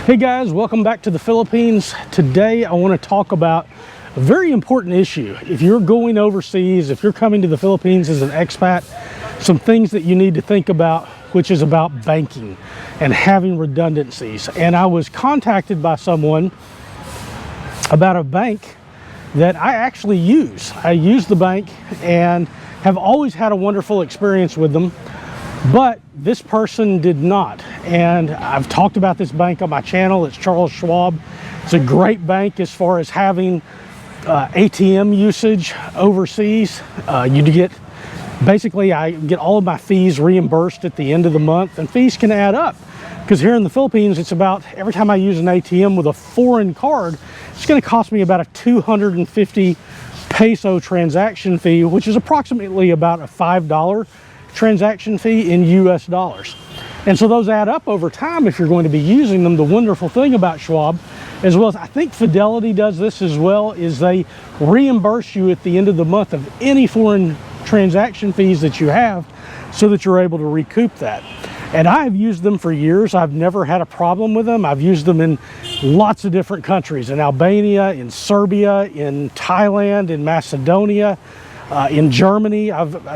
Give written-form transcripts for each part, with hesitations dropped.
Hey guys, welcome back to the Philippines. Today I want to talk about a very important issue. If you're going overseas, if you're coming to the Philippines as an expat, some things that you need to think about, which is about banking and having redundancies. And I was contacted by someone about a bank that I actually use. I use the bank and have always had a wonderful experience with them, but this person did not. And I've talked about this bank on my channel. It's Charles Schwab. It's a great bank as far as having ATM usage overseas. Basically I get all of my fees reimbursed at the end of the month, and fees can add up because here in the Philippines, it's about every time I use an ATM with a foreign card, it's going to cost me about a 250 peso transaction fee, which is approximately about a $5 transaction fee in US dollars. And so those add up over time if you're going to be using them. The wonderful thing about Schwab, as well as I think Fidelity does this as well, is they reimburse you at the end of the month of any foreign transaction fees that you have so that you're able to recoup that. And I've used them for years. I've never had a problem with them. I've used them in lots of different countries, in Albania, in Serbia, in Thailand, in Macedonia, in Germany,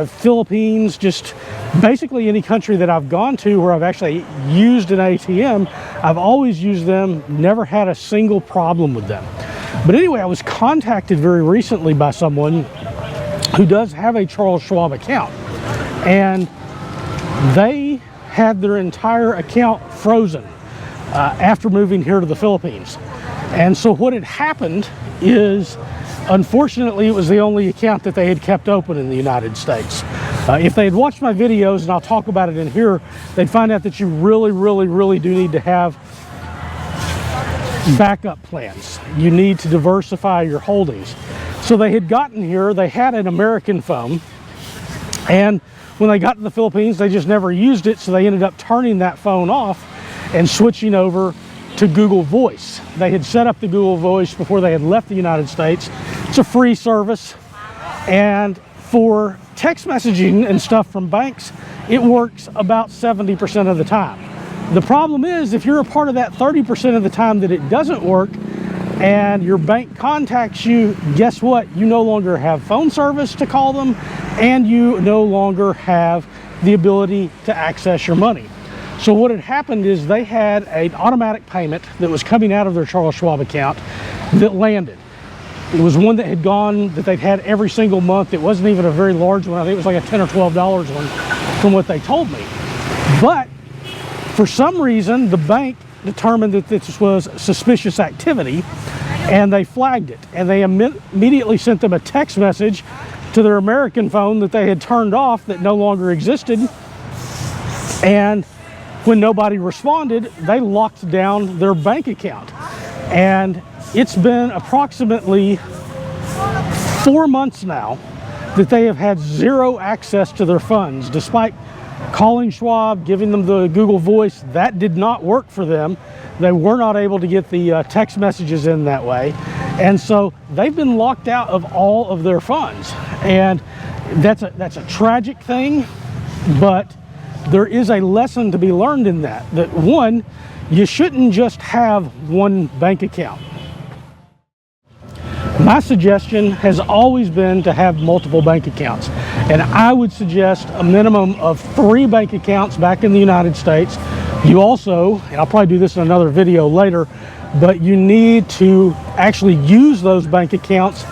Philippines, just basically any country that I've gone to where I've actually used an ATM, I've always used them, never had a single problem with them. But anyway, I was contacted very recently by someone who does have a Charles Schwab account, and they had their entire account frozen after moving here to the Philippines. And so what had happened is, unfortunately, it was the only account that they had kept open in the United States. If they had watched my videos, and I'll talk about it in here, they'd find out that you really do need to have backup plans. You need to diversify your holdings. So they had gotten here, they had an American phone, and when they got to the Philippines, they just never used it, so they ended up turning that phone off and switching over to Google Voice. They had set up the Google Voice before they had left the United States. It's a free service, and for text messaging and stuff from banks, it works about 70% of the time. The problem is, if you're a part of that 30% of the time that it doesn't work and your bank contacts you, guess what? You no longer have phone service to call them, and you no longer have the ability to access your money. So what had happened is they had an automatic payment that was coming out of their Charles Schwab account that landed. It was one that had gone, that they'd had every single month. It wasn't even a very large one. I think it was like a $10 or $12 one from what they told me. But for some reason, the bank determined that this was suspicious activity, and they flagged it. And they immediately sent them a text message to their American phone that they had turned off, that no longer existed. And when nobody responded, they locked down their bank account. And it's been approximately 4 months now that they have had zero access to their funds. Despite calling Schwab, giving them the Google Voice, that did not work for them. They were not able to get the text messages in that way. And so they've been locked out of all of their funds. And that's a tragic thing, but there is a lesson to be learned in that. That one, you shouldn't just have one bank account. My suggestion has always been to have multiple bank accounts. And I would suggest a minimum of 3 bank accounts back in the United States. You also, and I'll probably do this in another video later, but you need to actually use those bank accounts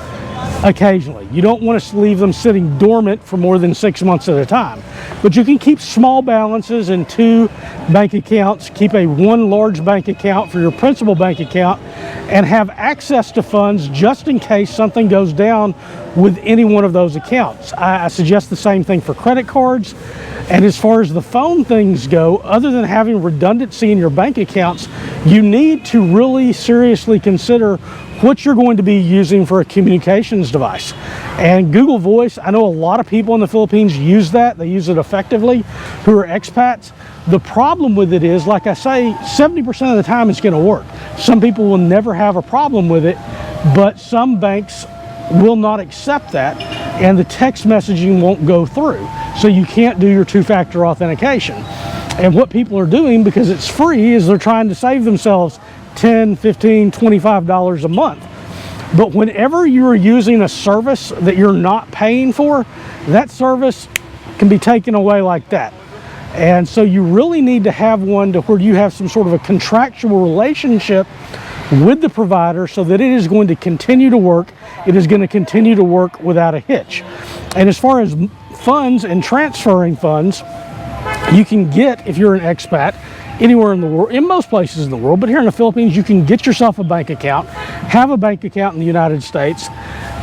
occasionally. You don't want to leave them sitting dormant for more than 6 months at a time. But you can keep small balances in 2 bank accounts, keep one large bank account for your principal bank account, and have access to funds just in case something goes down with any one of those accounts. I suggest the same thing for credit cards. And as far as the phone things go, other than having redundancy in your bank accounts, you need to really seriously consider what you're going to be using for a communications device. And Google Voice, I know a lot of people in the Philippines use that. They use it effectively, who are expats. The problem with it is, like I say, 70% of the time it's going to work. Some people will never have a problem with it, but some banks will not accept that, and the text messaging won't go through. So you can't do your 2-factor authentication. And what people are doing, because it's free, is they're trying to save themselves $10, $15, $25 a month. But whenever you're using a service that you're not paying for, that service can be taken away like that. And so you really need to have one to where you have some sort of a contractual relationship with the provider so that it is going to continue to work. It is going to continue to work without a hitch. And as far as funds and transferring funds, you can get, if you're an expat, anywhere in the world, in most places in the world, but here in the Philippines, you can get yourself a bank account, have a bank account in the United States,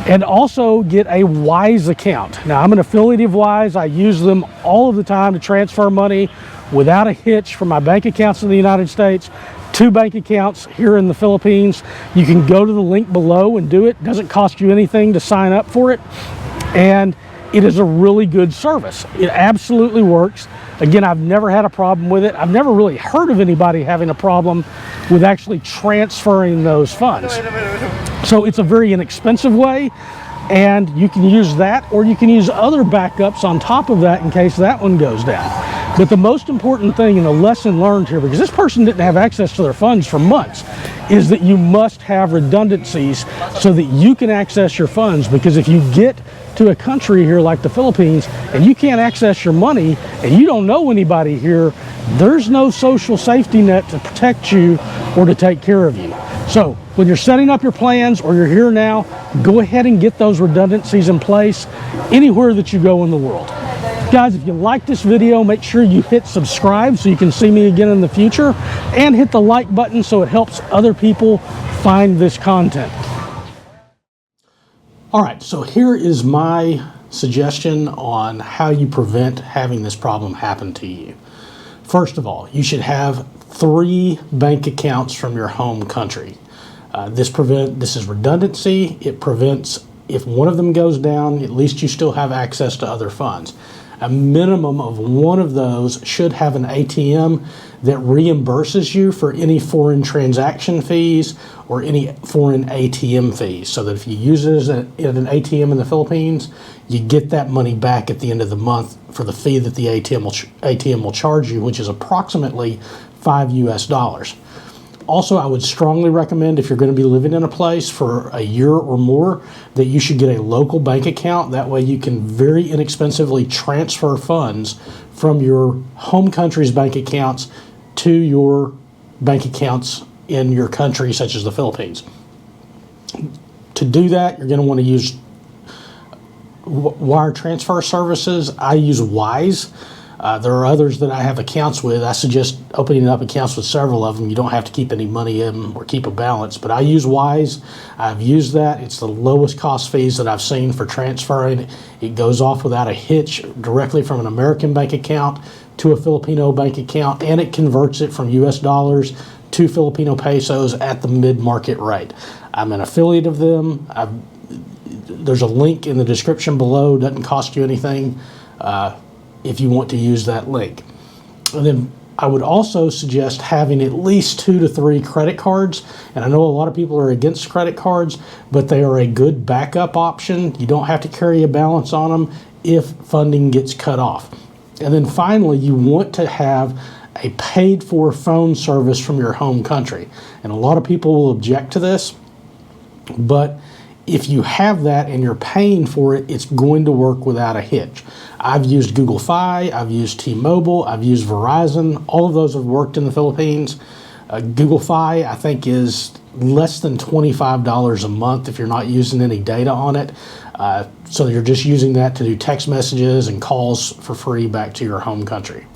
and also get a Wise account. Now, I'm an affiliate of Wise. I use them all of the time to transfer money without a hitch from my bank accounts in the United States to bank accounts here in the Philippines. You can go to the link below and do it. It doesn't cost you anything to sign up for it. And it is a really good service. It absolutely works. Again, I've never had a problem with it. I've never really heard of anybody having a problem with actually transferring those funds. So it's a very inexpensive way, and you can use that, or you can use other backups on top of that in case that one goes down. But the most important thing and the lesson learned here, because this person didn't have access to their funds for months, is that you must have redundancies so that you can access your funds. Because if you get to a country here like the Philippines and you can't access your money and you don't know anybody here, there's no social safety net to protect you or to take care of you. So when you're setting up your plans or you're here now, go ahead and get those redundancies in place anywhere that you go in the world. Guys, if you like this video, make sure you hit subscribe so you can see me again in the future, and hit the like button so it helps other people find this content. All right, so here is my suggestion on how you prevent having this problem happen to you. First of all, you should have 3 bank accounts from your home country. This is redundancy. It prevents, if one of them goes down, at least you still have access to other funds. A minimum of one of those should have an ATM that reimburses you for any foreign transaction fees or any foreign ATM fees, so that if you use it as an ATM in the Philippines, you get that money back at the end of the month for the fee that the ATM will charge you, which is approximately $5 US. Also, I would strongly recommend, if you're going to be living in a place for a year or more, that you should get a local bank account. That way you can very inexpensively transfer funds from your home country's bank accounts to your bank accounts in your country, such as the Philippines. To do that, you're going to want to use wire transfer services. I use Wise. There are others that I have accounts with. I suggest opening up accounts with several of them. You don't have to keep any money in or keep a balance, but I use Wise. I've used that. It's the lowest cost fees that I've seen for transferring. It goes off without a hitch directly from an American bank account to a Filipino bank account, and it converts it from US dollars to Filipino pesos at the mid-market rate. I'm an affiliate of them. There's a link in the description below. It doesn't cost you anything if you want to use that link. And then I would also suggest having at least 2 to 3 credit cards. And I know a lot of people are against credit cards, but they are a good backup option. You don't have to carry a balance on them if funding gets cut off. And then finally, you want to have a paid-for phone service from your home country. And a lot of people will object to this, but if you have that and you're paying for it, it's going to work without a hitch. I've used Google Fi, I've used T-Mobile, I've used Verizon. All of those have worked in the Philippines. Google Fi, I think, is less than $25 a month if you're not using any data on it. So you're just using that to do text messages and calls for free back to your home country.